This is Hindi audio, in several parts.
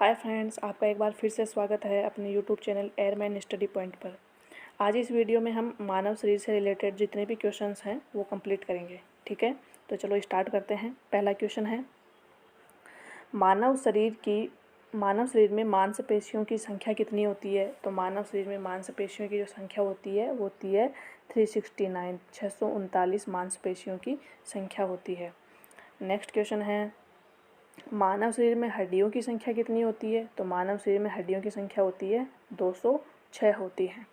हाय फ्रेंड्स, आपका एक बार फिर से स्वागत है अपने YouTube channel airman study point पर। आज इस वीडियो में हम मानव शरीर से रिलेटेड जितने भी क्वेश्चंस हैं वो कंप्लीट करेंगे। ठीक है, तो चलो स्टार्ट करते हैं। पहला क्वेश्चन है, मानव शरीर में मांसपेशियों की संख्या कितनी होती है। तो मानव शरीर में मांसपेशियों की जो संख्या होती है वो होती है 369, 639 मांसपेशियों की संख्या होती है। नेक्स्ट क्वेश्चन है, मानव शरीर में हड्डियों की संख्या कितनी होती है। तो मानव शरीर में हड्डियों की संख्या होती है 206 होती है।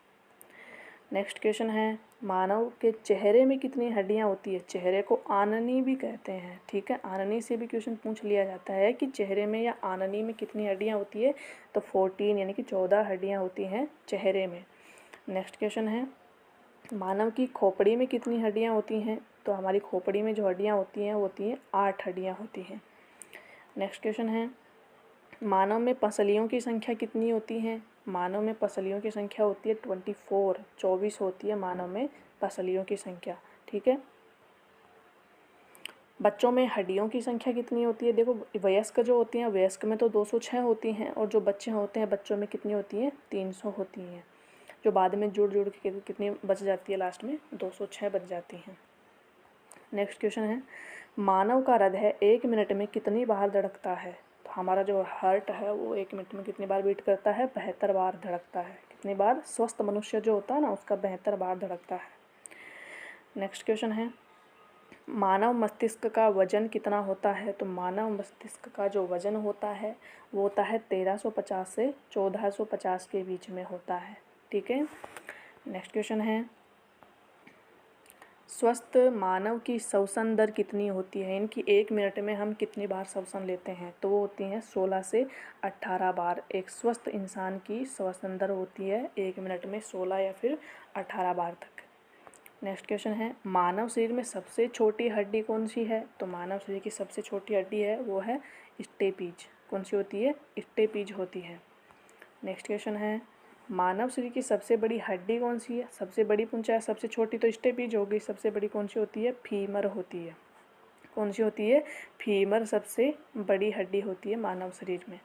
नेक्स्ट क्वेश्चन है, मानव के चेहरे में कितनी हड्डियां होती है। चेहरे को आननी भी कहते हैं। ठीक है, आननी से भी क्वेश्चन पूछ लिया जाता है कि चेहरे में या आननी में कितनी हड्डियां होती है। तो 14 यानी कि 14 हड्डियां होती हैं चेहरे में। नेक्स्ट क्वेश्चन है, मानव की खोपड़ी में कितनी हड्डियां होती हैं। तो हमारी खोपड़ी में जो हड्डियां होती हैं वो होती हैं 8 हड्डियां होती हैं। नेक्स्ट क्वेश्चन है, मानव में पसलियों की संख्या कितनी होती है। मानव में पसलियों की संख्या होती है 24 होती है मानव में पसलियों की संख्या। ठीक है, बच्चों में हड्डियों की संख्या कितनी होती है। देखो, वयस्क जो होती हैं, वयस्क में तो 206 होती हैं और जो बच्चे होते हैं बच्चों में कितनी होती हैं 300 होती हैं, जो बाद में जुड़ के कितनी बच जाती है, लास्ट में 206 बच जाती हैं। नेक्स्ट क्वेश्चन है, मानव का हृदय 1 मिनट में कितनी बार धड़कता है। तो हमारा जो हार्ट है वो 1 मिनट में कितनी बार बीट करता है, 72 बार धड़कता है। कितनी बार, स्वस्थ मनुष्य जो होता है ना उसका 72 बार धड़कता है। नेक्स्ट क्वेश्चन है, मानव मस्तिष्क का वजन कितना होता है। तो मानव मस्तिष्क का जो वजन होता है वो होता है 1350 से 1450 के बीच में होता है। ठीक है, नेक्स्ट क्वेश्चन है, स्वस्थ मानव की श्वसन दर कितनी होती है। इनकी 1 मिनट में हम कितनी बार श्वसन लेते हैं। तो वो होती हैं 16 से 18 बार। एक स्वस्थ इंसान की श्वसन दर होती है 1 मिनट में 16 या फिर 18 बार तक। नेक्स्ट क्वेश्चन है, मानव शरीर में सबसे छोटी हड्डी कौन सी है। तो मानव शरीर की सबसे छोटी हड्डी है वो है स्टेपीज। कौन सी होती है, स्टेपीज होती है। नेक्स्ट क्वेश्चन है, मानव शरीर की सबसे बड़ी हड्डी कौन सी है। सबसे बड़ी पूछा है, सबसे छोटी तो स्टेपीज होगी, सबसे बड़ी कौन सी होती है, फीमर होती है। कौन सी होती है, फीमर सबसे बड़ी हड्डी होती है मानव शरीर में।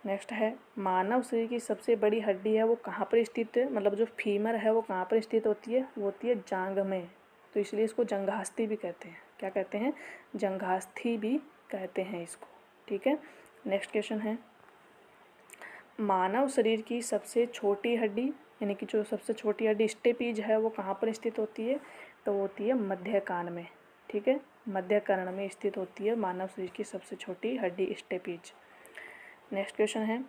नेक्स्ट है, मानव शरीर की सबसे बड़ी हड्डी है वो कहाँ पर स्थित है, मतलब जो फीमर है वो कहाँ पर स्थित होती है, वो होती है जांघ में। तो इसलिए इसको जंघास्थी भी कहते हैं। क्या कहते हैं, जंघास्थी भी कहते हैं इसको। ठीक है, नेक्स्ट क्वेश्चन है, मानव शरीर की सबसे छोटी हड्डी यानी कि जो सबसे छोटी हड्डी स्टेपीज है वो कहाँ पर स्थित होती है। तो वो होती है मध्य कान में। ठीक है, मध्य कर्ण में स्थित होती है मानव शरीर की सबसे छोटी हड्डी स्टेपीज। नेक्स्ट क्वेश्चन है,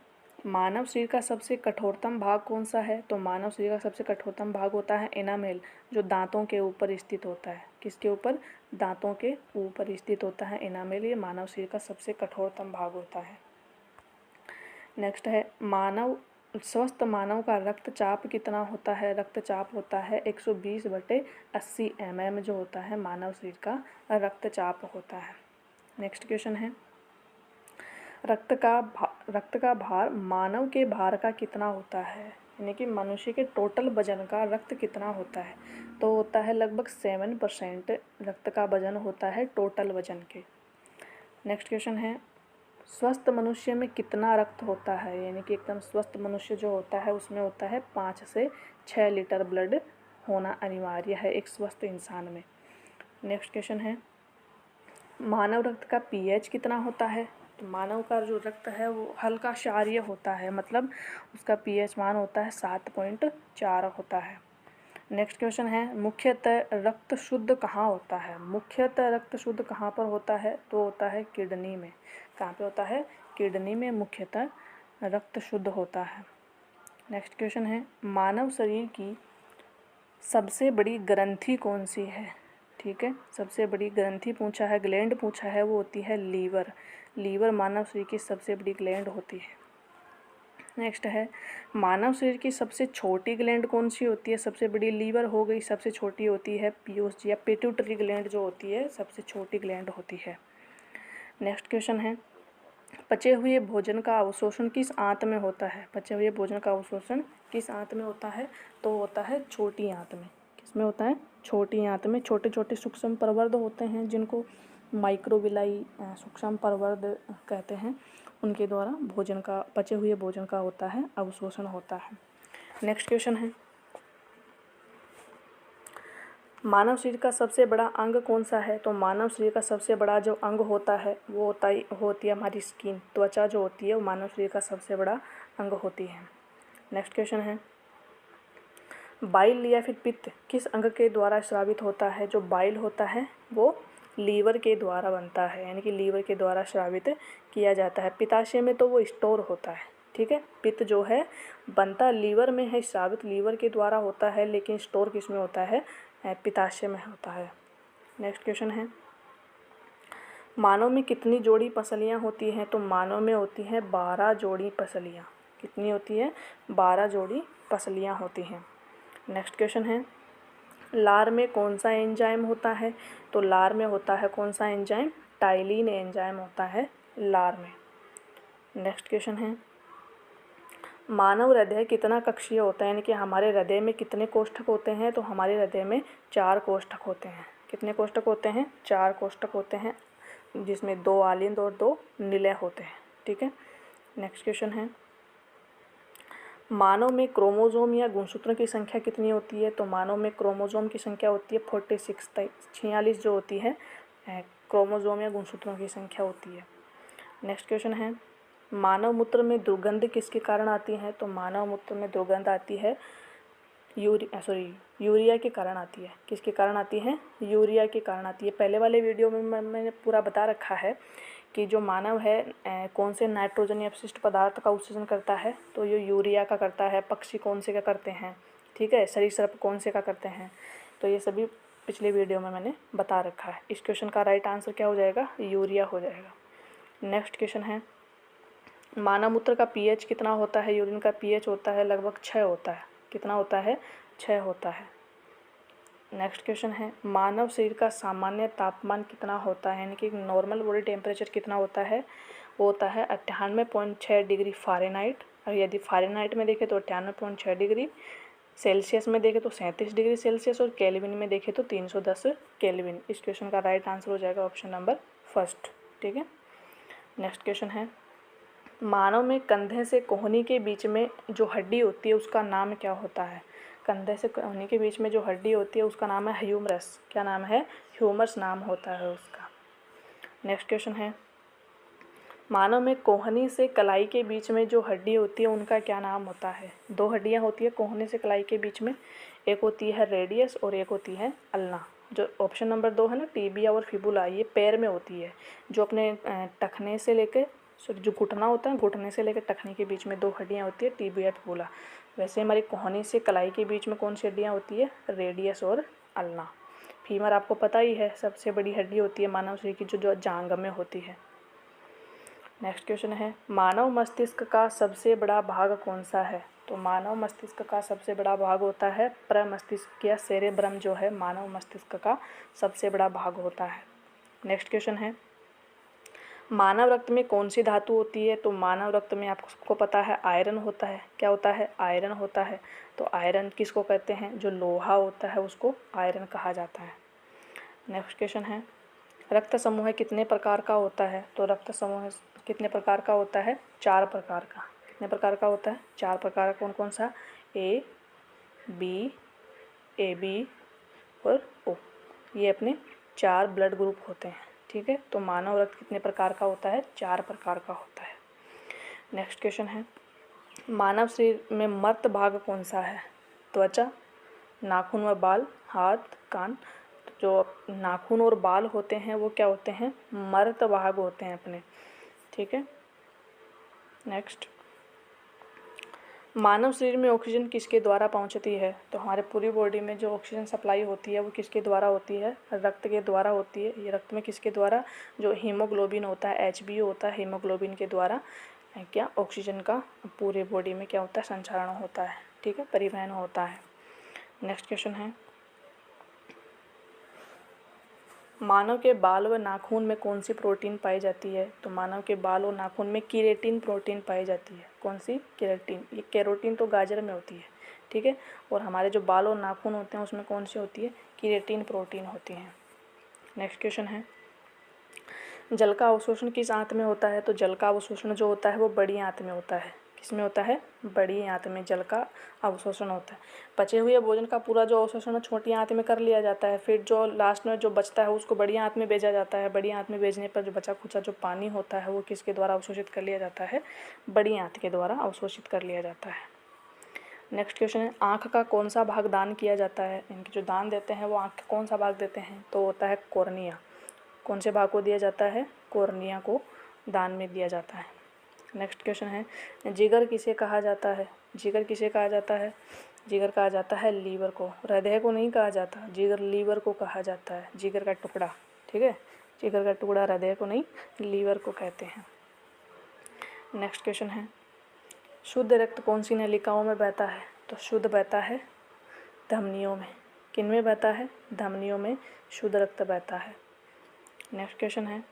मानव शरीर का सबसे कठोरतम भाग कौन सा है। तो मानव शरीर का सबसे कठोरतम भाग होता है एनामेल, जो दांतों के ऊपर स्थित होता है। किसके ऊपर, दांतों के ऊपर स्थित होता है एनामेल। ये मानव शरीर का सबसे कठोरतम भाग होता है। नेक्स्ट है, स्वस्थ मानव का रक्तचाप कितना होता है। रक्तचाप होता है 120/80 mm जो होता है मानव शरीर का रक्तचाप होता है। नेक्स्ट क्वेश्चन है, रक्त का भार मानव के भार का कितना होता है, यानी कि मनुष्य के टोटल वजन का रक्त कितना होता है। तो होता है लगभग 7% रक्त का वजन होता है टोटल वजन के। नेक्स्ट क्वेश्चन है, स्वस्थ मनुष्य में कितना रक्त होता है, यानी कि एकदम स्वस्थ मनुष्य जो होता है उसमें होता है 5 से 6 लीटर ब्लड होना अनिवार्य है एक स्वस्थ इंसान में। नेक्स्ट क्वेश्चन है, मानव रक्त का पीएच कितना होता है। तो मानव का जो रक्त है वो हल्का क्षारीय होता है, मतलब उसका पीएच मान होता है 7.4 होता है। नेक्स्ट क्वेश्चन है, मुख्यतः रक्त शुद्ध कहाँ होता है। मुख्यतः रक्त शुद्ध कहाँ पर होता है। तो होता है किडनी में। कहाँ पे होता है, किडनी में मुख्यतः रक्त शुद्ध होता है। नेक्स्ट क्वेश्चन है, मानव शरीर की सबसे बड़ी ग्रंथि कौन सी है। ठीक है, सबसे बड़ी ग्रंथि पूछा है, ग्लैंड पूछा है, वो होती है लीवर। लीवर मानव शरीर की सबसे बड़ी ग्लैंड होती है। नेक्स्ट है, मानव शरीर की सबसे छोटी ग्लैंड कौन सी होती है। सबसे बड़ी लीवर हो गई, सबसे छोटी होती है पीयूष या पिट्यूटरी ग्लैंड जो होती है सबसे छोटी ग्लैंड होती है। नेक्स्ट क्वेश्चन है, पचे हुए भोजन का अवशोषण किस आंत में होता है। पचे हुए भोजन का अवशोषण किस आंत में होता है। तो होता है छोटी आंत में। किसमें होता है, छोटी आंत में। छोटे छोटे सूक्ष्म प्रवर्ध होते हैं जिनको माइक्रोविलाई सूक्ष्म प्रवर्ध कहते हैं, उनके द्वारा भोजन का, पचे हुए भोजन का होता है अवशोषण होता है। नेक्स्ट क्वेश्चन है, मानव शरीर का सबसे बड़ा अंग कौन सा है? तो मानव शरीर का सबसे बड़ा जो अंग होता है वो होती है हमारी स्किन, त्वचा जो होती है वो मानव शरीर का सबसे बड़ा अंग होती है। नेक्स्ट क्वेश्चन है, बाइल या फिर पित्त किस अंग के द्वारा स्रावित होता है? जो बाइल होता है वो लीवर के द्वारा बनता है, यानी कि लीवर के द्वारा स्रावित किया जाता है। पित्ताशय में तो वो स्टोर होता है, ठीक है। पित्त जो है बनता लीवर में है, स्रावित लीवर के द्वारा होता है, लेकिन स्टोर किस में होता है? पित्ताशय में होता है। नेक्स्ट क्वेश्चन है, मानव में कितनी जोड़ी पसलियाँ होती हैं? तो मानव में होती हैं 12 जोड़ी पसलियाँ। कितनी होती है? 12 जोड़ी पसलियाँ होती हैं। नेक्स्ट क्वेश्चन है, लार में कौन सा एंजाइम होता है? तो लार में होता है कौन सा एंजाइम? टाइलिन एंजाइम होता है लार में। नेक्स्ट क्वेश्चन है, मानव हृदय कितना कक्षीय होता है? यानी कि हमारे हृदय में कितने कोष्ठक होते हैं? तो हमारे हृदय में 4 कोष्ठक होते हैं। कितने कोष्ठक होते हैं? 4 कोष्ठक होते हैं, जिसमें 2 आलिंद और 2 निलय होते हैं, ठीक है। नेक्स्ट क्वेश्चन है, मानव में क्रोमोजोम या गुणसूत्रों की संख्या कितनी होती है? तो मानव में क्रोमोजोम की संख्या होती है 46, 46 जो होती है क्रोमोजोम या गुणसूत्रों की संख्या होती है। नेक्स्ट क्वेश्चन है, मानव मूत्र में दुर्गंध किसके कारण आती है? तो मानव मूत्र में दुर्गंध आती है यूरिया के कारण आती है। किसके कारण आती है? यूरिया के कारण आती है। पहले वाले वीडियो में मैंने पूरा बता रखा है कि जो मानव है कौन से नाइट्रोजन या अपशिष्ट पदार्थ का उत्सर्जन करता है? तो ये यूरिया का करता है। पक्षी कौन से का करते हैं, ठीक है। सरीसृप कौन से का करते हैं? तो ये सभी पिछले वीडियो में मैंने बता रखा है। इस क्वेश्चन का राइट आंसर क्या हो जाएगा? यूरिया हो जाएगा। नेक्स्ट क्वेश्चन है, मानव मूत्र का पीएच कितना होता है? यूरिन का पीएच होता है लगभग 6 होता है। कितना होता है? 6 होता है। नेक्स्ट क्वेश्चन है, मानव शरीर का सामान्य तापमान कितना होता है? यानी कि नॉर्मल बॉडी टेम्परेचर कितना होता है? वो होता है 98.6 डिग्री फ़ारेनहाइट। और यदि फ़ारेनहाइट में देखें तो 98.6 डिग्री, सेल्सियस में देखें तो 37 डिग्री सेल्सियस, और केल्विन में देखें तो 310 केल्विन। इस क्वेश्चन का राइट आंसर हो जाएगा ऑप्शन नंबर फर्स्ट, ठीक है। नेक्स्ट क्वेश्चन है, मानव में कंधे से कोहनी के बीच में जो हड्डी होती है उसका नाम क्या होता है? कंधे से कोहनी के बीच में जो हड्डी होती है उसका नाम है ह्यूमरस। क्या नाम है? ह्यूमरस नाम होता है उसका। नेक्स्ट क्वेश्चन है, मानव में कोहनी से कलाई के बीच में जो हड्डी होती है उनका क्या नाम होता है? 2 हड्डियां होती है कोहनी से कलाई के बीच में, एक होती है रेडियस और एक होती है अल्ना। जो ऑप्शन नंबर 2 है ना, टीबिया और फिबुला, ये पैर में होती है। जो अपने टखने से लेकर जो घुटना होता है, घुटने से लेकर टखने के बीच में 2 हड्डियां होती है, टीबिया फिबुला। वैसे हमारी कोहनी से कलाई के बीच में कौन सी हड्डियां होती है? रेडियस और अल्ना। फीमर आपको पता ही है, सबसे बड़ी हड्डी होती है मानव शरीर की, जो जांघ में होती है। नेक्स्ट क्वेश्चन है, मानव मस्तिष्क का सबसे बड़ा भाग कौन सा है? तो मानव मस्तिष्क का सबसे बड़ा भाग होता है प्रमस्तिष्क या सेरेब्रम, जो है मानव मस्तिष्क का सबसे बड़ा भाग होता है। नेक्स्ट क्वेश्चन है, मानव रक्त में कौन सी धातु होती है? तो मानव रक्त में आपको सबको पता है आयरन होता है। क्या होता है? आयरन होता है। तो आयरन किसको कहते हैं? जो लोहा होता है उसको आयरन कहा जाता है। नेक्स्ट क्वेश्चन है, रक्त समूह कितने प्रकार का होता है? तो रक्त समूह कितने प्रकार का होता है? 4 प्रकार का। कितने प्रकार का होता है? 4 प्रकार का। कौन कौन सा? ए बी और ओ, ये अपने 4 ब्लड ग्रुप होते हैं, ठीक है। तो मानव रक्त कितने प्रकार का होता है? 4 प्रकार का होता है। नेक्स्ट क्वेश्चन है, मानव शरीर में मर्त भाग कौन सा है? त्वचा, नाखून व बाल, हाथ, कान। जो नाखून और बाल होते हैं वो क्या होते हैं? मर्त भाग होते हैं अपने, ठीक है। नेक्स्ट, मानव शरीर में ऑक्सीजन किसके द्वारा पहुंचती है? तो हमारे पूरी बॉडी में जो ऑक्सीजन सप्लाई होती है वो किसके द्वारा होती है? रक्त के द्वारा होती है। ये रक्त में किसके द्वारा? जो हीमोग्लोबिन होता है, HbO होता है, हीमोग्लोबिन के द्वारा क्या ऑक्सीजन का पूरे बॉडी में क्या होता है? संचारण होता है, ठीक है, परिवहन होता है। नेक्स्ट क्वेश्चन है, मानव के बाल व नाखून में कौन सी प्रोटीन पाई जाती है? तो मानव के बाल और नाखून में केराटिन प्रोटीन पाई जाती है। कौन सी? केराटिन। ये केराटिन तो गाजर में होती है, ठीक है। और हमारे जो बाल और नाखून होते हैं उसमें कौन सी होती है? केराटिन प्रोटीन होती है। नेक्स्ट क्वेश्चन है, जल का अवशोषण किस आंत में होता है? तो जल का अवशोषण जो होता है वो बड़ी आंत में होता है। किस में होता है? बड़ी आंत में जल का अवशोषण होता है। बचे हुए भोजन का पूरा जो अवशोषण छोटी आंत में कर लिया जाता है, फिर जो लास्ट में जो बचता है उसको बड़ी आंत में भेजा जाता है। बड़ी आंत में भेजने पर जो बचा खुचा जो पानी होता है वो किसके द्वारा अवशोषित कर लिया जाता है? बड़ी आंत के द्वारा अवशोषित कर लिया जाता है। नेक्स्ट क्वेश्चन है, आँख का कौन सा भाग दान किया जाता है? इनके जो दान देते हैं वो आँख का कौन सा भाग देते हैं? तो होता है कॉर्निया। कौन से भाग को दिया जाता है? कॉर्निया को दान में दिया जाता है। नेक्स्ट क्वेश्चन है, जिगर किसे कहा जाता है? जिगर किसे कहा जाता है? जिगर कहा जाता है लीवर को। हृदय को नहीं कहा जाता, जिगर लीवर को कहा जाता है। जिगर का टुकड़ा, ठीक है, जिगर का टुकड़ा हृदय को नहीं, लीवर को कहते हैं। नेक्स्ट क्वेश्चन है, शुद्ध रक्त कौन सी नलिकाओं में बहता है? तो शुद्ध बहता है धमनियों में। किन में बहता है? धमनियों में शुद्ध रक्त बहता है। नेक्स्ट क्वेश्चन है,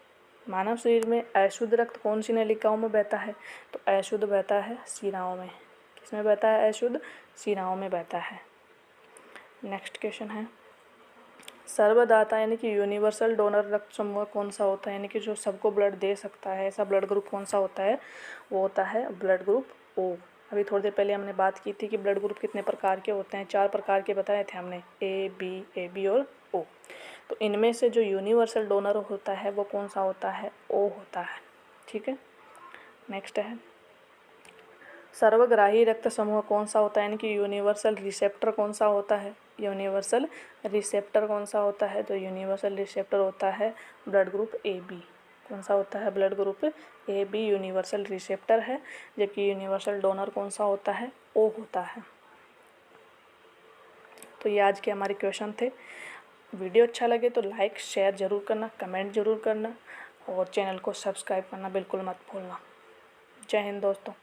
मानव शरीर में अशुद्ध रक्त कौन सी नलिकाओं में बहता है? तो अशुद्ध बहता है शिराओं में। किस में बहता है अशुद्ध? शिराओं में बहता है। नेक्स्ट क्वेश्चन है, सर्वदाता यानी कि यूनिवर्सल डोनर रक्त समूह कौन सा होता है? यानी कि जो सबको ब्लड दे सकता है, ऐसा ब्लड ग्रुप कौन सा होता है? वो होता है ब्लड ग्रुप ओ। अभी थोड़ी देर पहले हमने बात की थी कि ब्लड ग्रुप कितने प्रकार के होते हैं, 4 प्रकार के बताए थे हमने, ए बी और ओ। तो इनमें से जो यूनिवर्सल डोनर होता है वो कौन सा होता है? ओ होता है, ठीक है। नेक्स्ट है, सर्वग्राही रक्त समूह कौन सा होता है? यानी कि यूनिवर्सल रिसेप्टर कौन सा होता है? यूनिवर्सल रिसेप्टर कौन सा होता है? तो यूनिवर्सल रिसेप्टर होता है ब्लड ग्रुप ए बी। कौन सा होता है? Blood group A B universal receptor है, जबकि यूनिवर्सल डोनर कौन सा होता है? ओ होता है। तो ये आज के हमारे क्वेश्चन थे। वीडियो अच्छा लगे तो लाइक शेयर ज़रूर करना, कमेंट ज़रूर करना और चैनल को सब्सक्राइब करना बिल्कुल मत भूलना। जय हिंद दोस्तों।